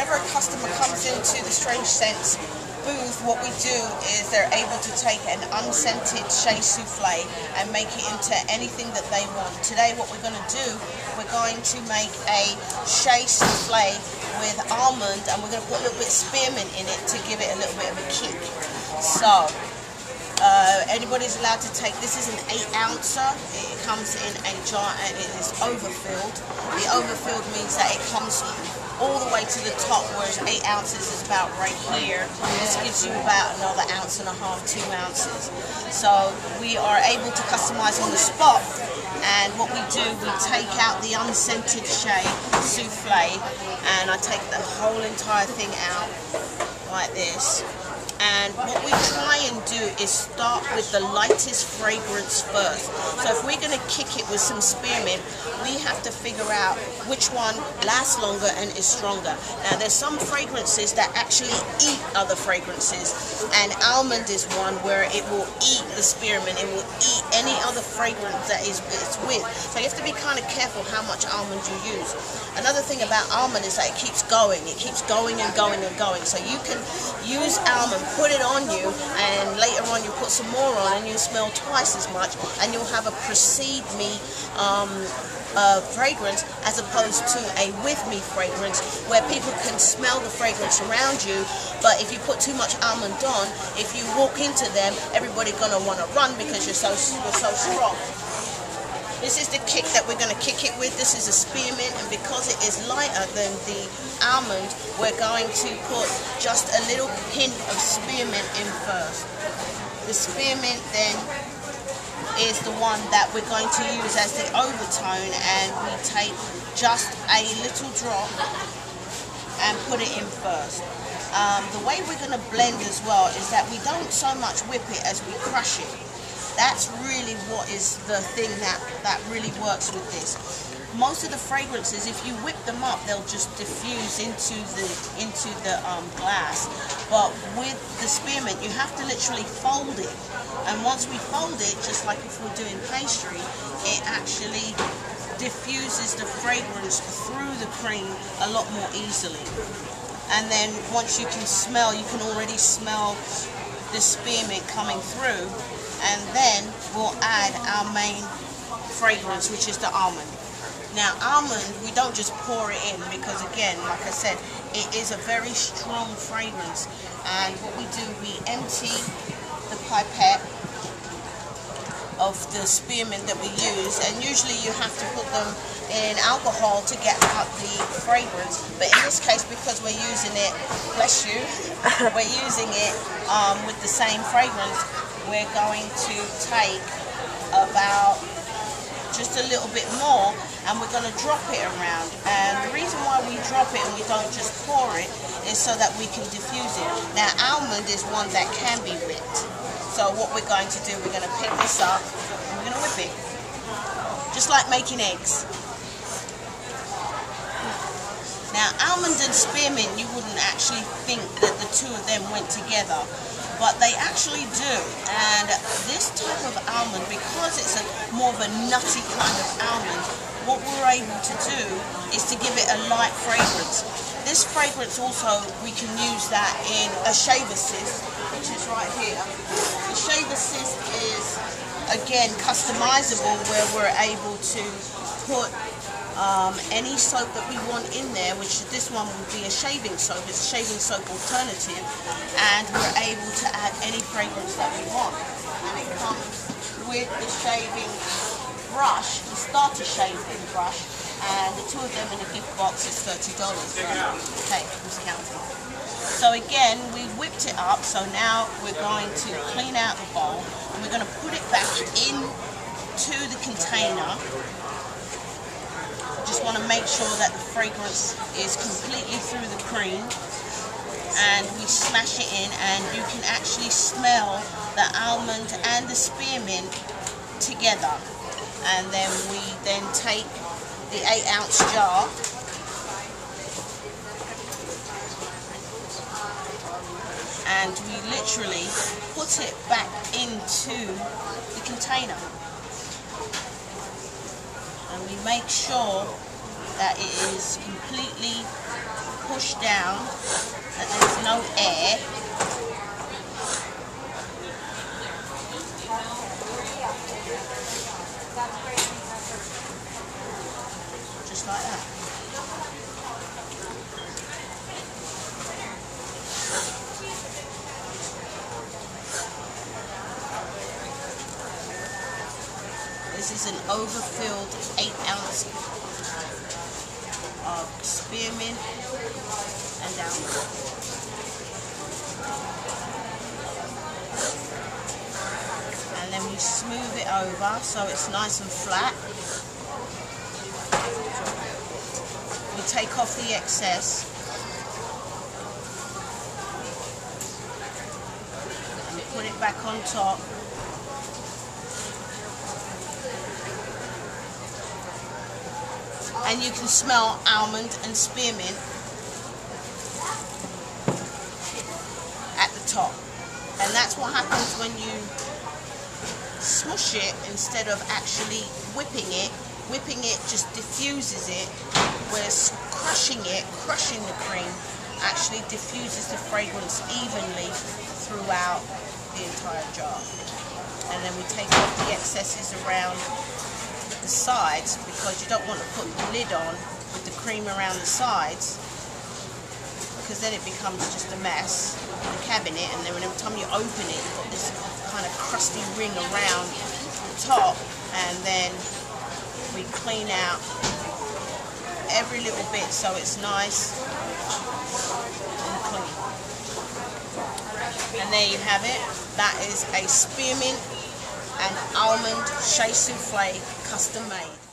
whenever a customer comes into the Strangescents booth, what we do is they're able to take an unscented Shea Souffle and make it into anything that they want. Today what we're going to do, we're going to make a Shea Souffle with almond, and we're going to put a little bit of spearmint in it to give it a little bit of a kick. So anybody's allowed to take, this is an 8-ouncer. It comes in a jar and it is overfilled. The overfilled means that it comes all the way to the top, whereas 8 ounces is about right here. This gives you about another 1.5 ounces, 2 ounces. So we are able to customize on the spot, and what we do, we take out the unscented Shea Souffle, and I take the whole entire thing out like this. And what we try and do is start with the lightest fragrance first. So if we're going to kick it with some spearmint, we have to figure out which one lasts longer and is stronger. Now there's some fragrances that actually eat other fragrances, and almond is one where it will eat the spearmint, it will eat any other fragrance that it's with. So you have to be kind of careful how much almond you use. Another thing about almond is that it keeps going and going and going. So you can use almond, put it on you, and later on you put some more on and you smell twice as much, and you'll have a precede me fragrance as opposed to a with me fragrance where people can smell the fragrance around you, but if you put too much almond on, if you walk into them, everybody's gonna want to run because you're so strong. This is the kick that we're going to kick it with. This is a spearmint, and because it is lighter than the almond, we're going to put just a little hint of spearmint in first. The spearmint then is the one that we're going to use as the overtone, and we take just a little drop and put it in first. The way we're going to blend as well is that we don't so much whip it as we crush it. That's really what is the thing that really works with this. Most of the fragrances, if you whip them up, they'll just diffuse into the glass. But with the spearmint, you have to literally fold it. And once we fold it, just like if we're doing pastry, it actually diffuses the fragrance through the cream a lot more easily. And then once you can smell, you can already smell the spearmint coming through. And then we'll add our main fragrance, which is the almond. Now almond, we don't just pour it in because, again, like I said, it is a very strong fragrance. And what we do, we empty the pipette of the spearmint that we use, and usually you have to put them in alcohol to get out the fragrance, but in this case, because we're using it, bless you, we're using it with the same fragrance, we're going to take about just a little bit more, and we're going to drop it around. And the reason why we drop it and we don't just pour it is so that we can diffuse it. Now almond is one that can be whipped, so what we're going to do, we're going to pick this up and we're going to whip it, just like making eggs. Now almond and spearmint, you wouldn't actually think that the two of them went together, but they actually do. And this type of almond, because it's more of a nutty kind of almond, what we're able to do is to give it a light fragrance. This fragrance also, we can use that in a Shea Souffles, which is right here. The Shea Souffles is, again, customizable, where we're able to put any soap that we want in there, which this one would be a shaving soap. It's a shaving soap alternative, and we're able to add any fragrance that we want. And it comes with the shaving brush, the starter shaving brush, and the two of them in a gift box is $30. Okay, who's counting? So again, we whipped it up, so now we're going to clean out the bowl, and we're going to put it back into the container. Just want to make sure that the fragrance is completely through the cream, and we smash it in, and you can actually smell the almond and the spearmint together. And then we take the 8-ounce jar and we literally put it back into the container. And we make sure that it is completely push down that there's no air. Just like that. This is an overfilled 8-ounce of spearmint and almond. And then we smooth it over so it's nice and flat. We take off the excess and put it back on top. And you can smell almond and spearmint at the top. And that's what happens when you smush it instead of actually whipping it. Whipping it just diffuses it, whereas crushing the cream, actually diffuses the fragrance evenly throughout the entire jar. And then we take off the excesses around the sides, because you don't want to put the lid on with the cream around the sides, because then it becomes just a mess in the cabinet, and then every time you open it you've got this kind of crusty ring around the top. And then we clean out every little bit so it's nice and clean. And there you have it. That is a spearmint and almond Shea Souffles custom made.